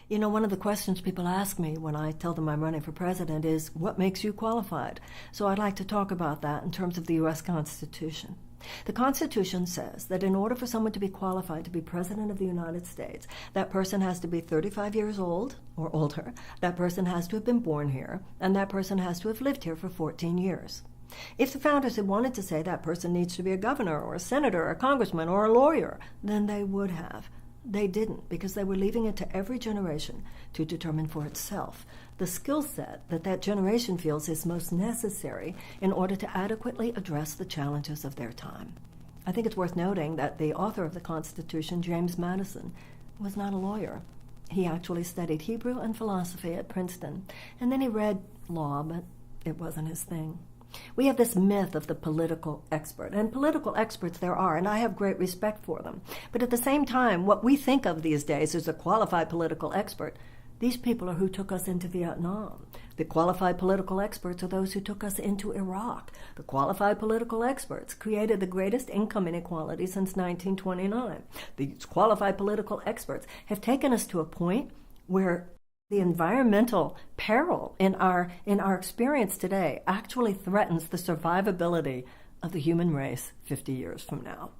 You know, one of the questions people ask me when I tell them I'm running for president is, what makes you qualified? So I'd like to talk about that in terms of the U.S. Constitution. The Constitution says that in order for someone to be qualified to be President of the United States, that person has to be 35 years old or older, that person has to have been born here, and that person has to have lived here for 14 years. If the founders had wanted to say that person needs to be a governor or a senator or a congressman or a lawyer, then they would have. They didn't, because they were leaving it to every generation to determine for itself the skill set that that generation feels is most necessary in order to adequately address the challenges of their time. I think it's worth noting that the author of the Constitution, James Madison, was not a lawyer. He actually studied Hebrew and philosophy at Princeton, and then he read law, but it wasn't his thing. We have this myth of the political expert, and political experts there are, and I have great respect for them. But at the same time, what we think of these days as a qualified political expert, these people are who took us into Vietnam. The qualified political experts are those who took us into Iraq. The qualified political experts created the greatest income inequality since 1929. These qualified political experts have taken us to a point where the environmental peril in our experience today actually threatens the survivability of the human race 50 years from now.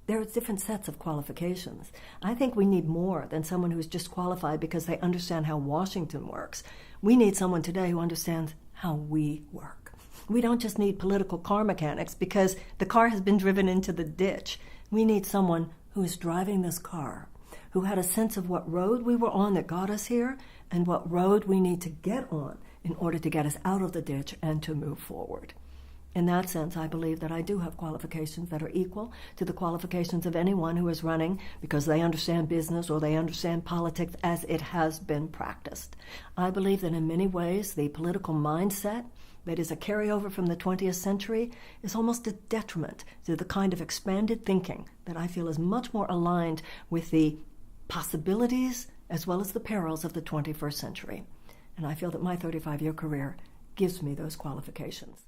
There are different sets of qualifications. I think we need more than someone who's just qualified because they understand how Washington works. We need someone today who understands how we work. We don't just need political car mechanics because the car has been driven into the ditch. We need someone who is driving this car, who had a sense of what road we were on that got us here and what road we need to get on in order to get us out of the ditch and to move forward. In that sense, I believe that I do have qualifications that are equal to the qualifications of anyone who is running because they understand business or they understand politics as it has been practiced. I believe that in many ways, the political mindset that is a carryover from the 20th century is almost a detriment to the kind of expanded thinking that I feel is much more aligned with the possibilities as well as the perils of the 21st century. And I feel that my 35-year career gives me those qualifications.